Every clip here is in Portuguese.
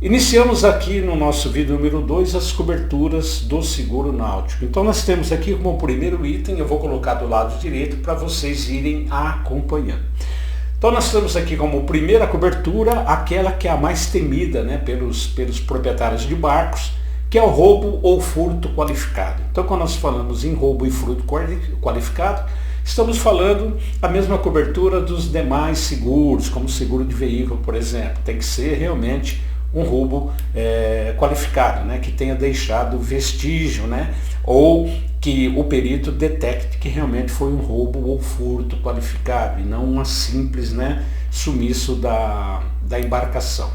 Iniciamos aqui no nosso vídeo número 2 as coberturas do seguro náutico. Então nós temos aqui como primeiro item, eu vou colocar do lado direito para vocês irem acompanhando. Então nós temos aqui como primeira cobertura aquela que é a mais temida, né, pelos proprietários de barcos, que é o roubo ou furto qualificado. Então quando nós falamos em roubo e furto qualificado, estamos falando a mesma cobertura dos demais seguros, como seguro de veículo, por exemplo. Tem que ser realmente um roubo qualificado, né, que tenha deixado vestígio, né, ou que o perito detecte que realmente foi um roubo ou furto qualificado e não uma simples, né, sumiço da embarcação.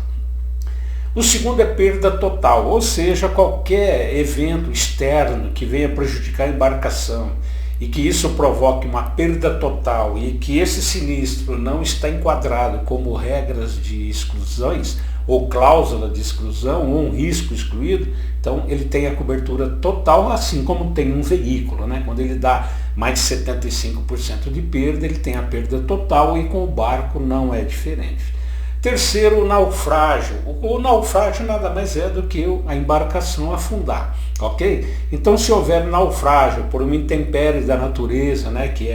O segundo é perda total, ou seja, qualquer evento externo que venha prejudicar a embarcação e que isso provoque uma perda total e que esse sinistro não está enquadrado como regras de exclusões ou cláusula de exclusão ou um risco excluído, então ele tem a cobertura total, assim como tem um veículo, né? Quando ele dá mais de 75% de perda, ele tem a perda total e com o barco não é diferente. Terceiro, o naufrágio. O naufrágio nada mais é do que a embarcação afundar, ok? Então se houver naufrágio por uma intempérie da natureza, né, que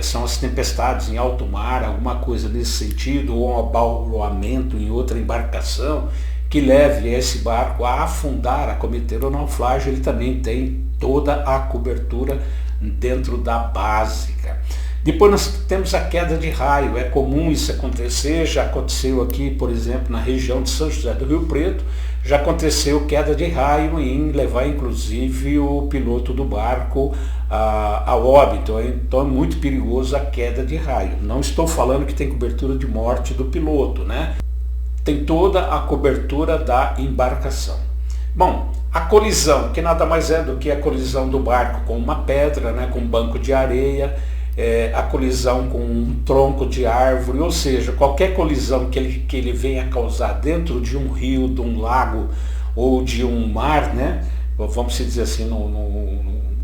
são as tempestades em alto mar, alguma coisa nesse sentido, ou um abaulamento em outra embarcação que leve esse barco a afundar, a cometer o naufrágio, ele também tem toda a cobertura dentro da básica. Depois nós temos a queda de raio, é comum isso acontecer, já aconteceu aqui, por exemplo, na região de São José do Rio Preto, já aconteceu queda de raio em levar inclusive o piloto do barco a óbito, então é muito perigoso a queda de raio. Não estou falando que tem cobertura de morte do piloto, né? Tem toda a cobertura da embarcação. Bom, a colisão, que nada mais é do que a colisão do barco com uma pedra, né, com um banco de areia, a colisão com um tronco de árvore, ou seja, qualquer colisão que ele venha causar dentro de um rio, de um lago ou de um mar, né, vamos dizer assim,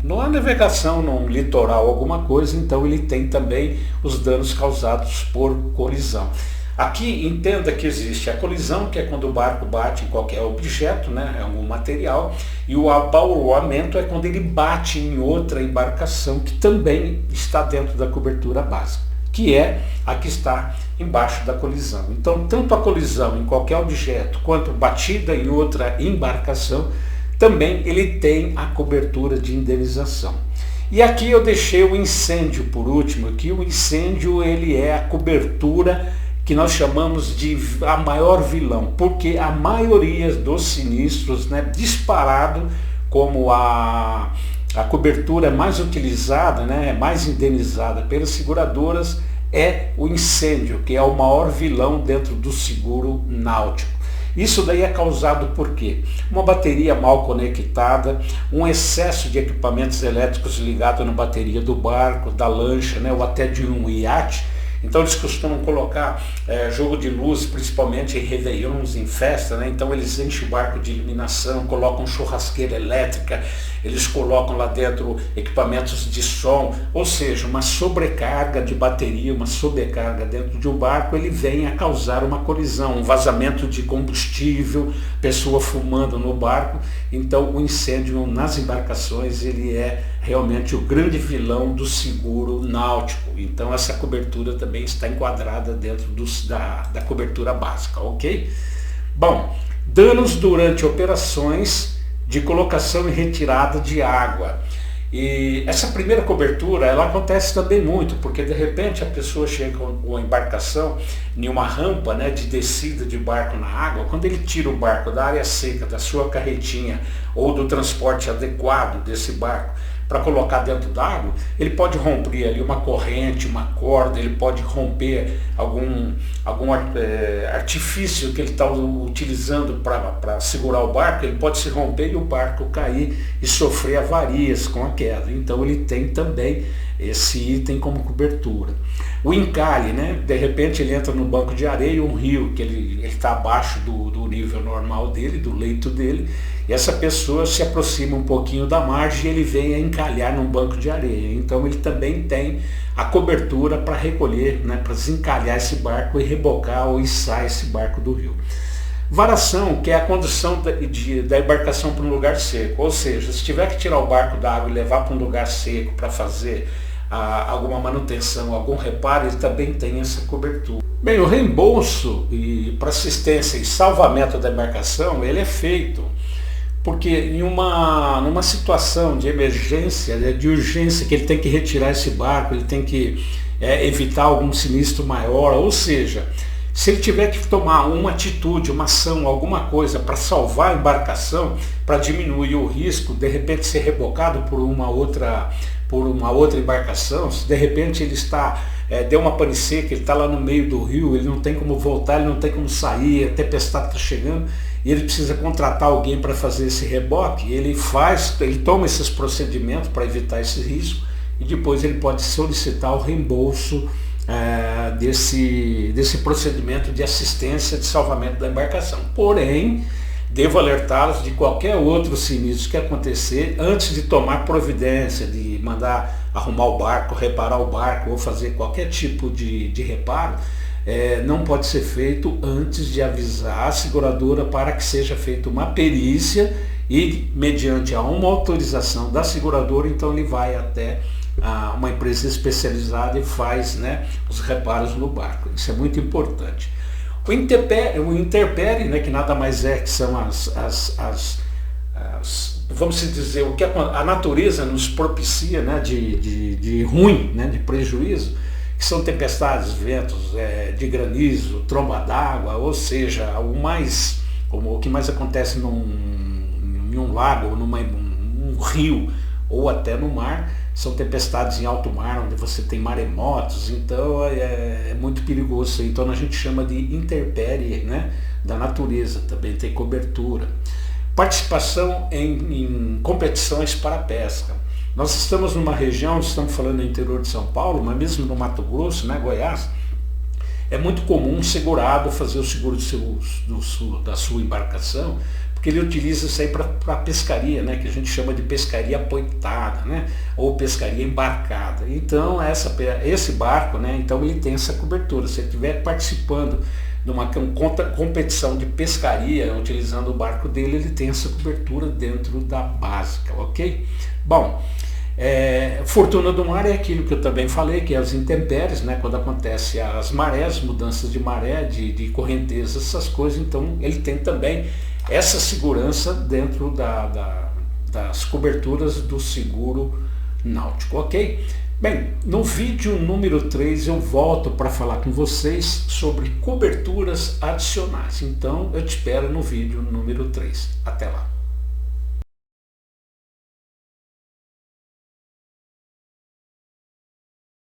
numa navegação, num litoral, alguma coisa, então ele tem também os danos causados por colisão. Aqui entenda que existe a colisão, que é quando o barco bate em qualquer objeto, né, algum material, e o abaulamento é quando ele bate em outra embarcação que também está dentro da cobertura básica, que é a que está embaixo da colisão. Então, tanto a colisão em qualquer objeto, quanto batida em outra embarcação, também ele tem a cobertura de indenização. E aqui eu deixei o incêndio por último, que o incêndio ele é a cobertura que nós chamamos de a maior vilão, porque a maioria dos sinistros, né, disparado como a cobertura mais utilizada, né, mais indenizada pelas seguradoras, é o incêndio, que é o maior vilão dentro do seguro náutico. Isso daí é causado por quê? Uma bateria mal conectada, um excesso de equipamentos elétricos ligados na bateria do barco, da lancha, né, ou até de um iate. Então eles costumam colocar jogo de luz, principalmente em réveillons, em festa, né? Então eles enchem o barco de iluminação, colocam churrasqueira elétrica, eles colocam lá dentro equipamentos de som, ou seja, uma sobrecarga de bateria, uma sobrecarga dentro de um barco, ele vem a causar uma colisão, um vazamento de combustível, pessoa fumando no barco. Então o incêndio nas embarcações ele é realmente o grande vilão do seguro náutico. Então essa cobertura também está enquadrada dentro da cobertura básica, ok? Bom, danos durante operações de colocação e retirada de água. E essa primeira cobertura, ela acontece também muito, porque de repente a pessoa chega com a embarcação em uma rampa, né, de descida de barco na água. Quando ele tira o barco da área seca, da sua carretinha ou do transporte adequado desse barco para colocar dentro d'água, ele pode romper ali uma corrente, uma corda, ele pode romper algum artifício que ele está utilizando para segurar o barco, ele pode se romper e o barco cair e sofrer avarias com a queda. Então ele tem também esse item como cobertura. O encalhe, né? De repente ele entra no banco de areia, um rio que ele está abaixo do nível normal dele, do leito dele, e essa pessoa se aproxima um pouquinho da margem e ele vem a encalhar num banco de areia. Então ele também tem a cobertura para recolher, né, para desencalhar esse barco e rebocar ou içar esse barco do rio. Varação, que é a condução da embarcação para um lugar seco, ou seja, se tiver que tirar o barco da água e levar para um lugar seco para fazer alguma manutenção, algum reparo, ele também tem essa cobertura. Bem, o reembolso para assistência e salvamento da embarcação, ele é feito porque numa situação de emergência, de urgência, que ele tem que retirar esse barco, ele tem que evitar algum sinistro maior, ou seja, se ele tiver que tomar uma atitude, uma ação, alguma coisa para salvar a embarcação, para diminuir o risco, de repente ser rebocado por uma outra embarcação, se de repente ele deu uma pane seca, ele está lá no meio do rio, ele não tem como voltar, ele não tem como sair, a tempestade está chegando, e ele precisa contratar alguém para fazer esse reboque, ele toma esses procedimentos para evitar esse risco, e depois ele pode solicitar o reembolso desse procedimento de assistência de salvamento da embarcação. Porém, devo alertá-los de qualquer outro sinistro que acontecer antes de tomar providência, de mandar arrumar o barco, reparar o barco ou fazer qualquer tipo de reparo, não pode ser feito antes de avisar a seguradora para que seja feita uma perícia e, mediante uma autorização da seguradora, então ele vai até uma empresa especializada e faz, os reparos no barco. Isso é muito importante. O intempérie, que nada mais é que são vamos dizer, o que a natureza nos propicia, de ruim, de prejuízo, que são tempestades, ventos de granizo, tromba d'água, ou seja, o que mais acontece em um lago, ou num rio, ou até no mar, são tempestades em alto mar, onde você tem maremotos, então é muito perigoso. Então a gente chama de intempérie, da natureza, também tem cobertura. Participação em competições para pesca. Nós estamos numa região, estamos falando no interior de São Paulo, mas mesmo no Mato Grosso, Goiás, é muito comum um segurado fazer o seguro da sua embarcação, porque ele utiliza isso aí para pescaria, que a gente chama de pescaria apoitada, ou pescaria embarcada. Então esse barco, então ele tem essa cobertura. Se ele estiver participando de uma competição de pescaria, utilizando o barco dele, ele tem essa cobertura dentro da básica, ok? Bom, fortuna do mar é aquilo que eu também falei, que é as intempéries, quando acontece as marés, mudanças de maré, de correnteza, essas coisas, então ele tem também essa segurança dentro das coberturas do seguro náutico, ok? Bem, no vídeo número 3 eu volto para falar com vocês sobre coberturas adicionais, então eu te espero no vídeo número 3. Até lá!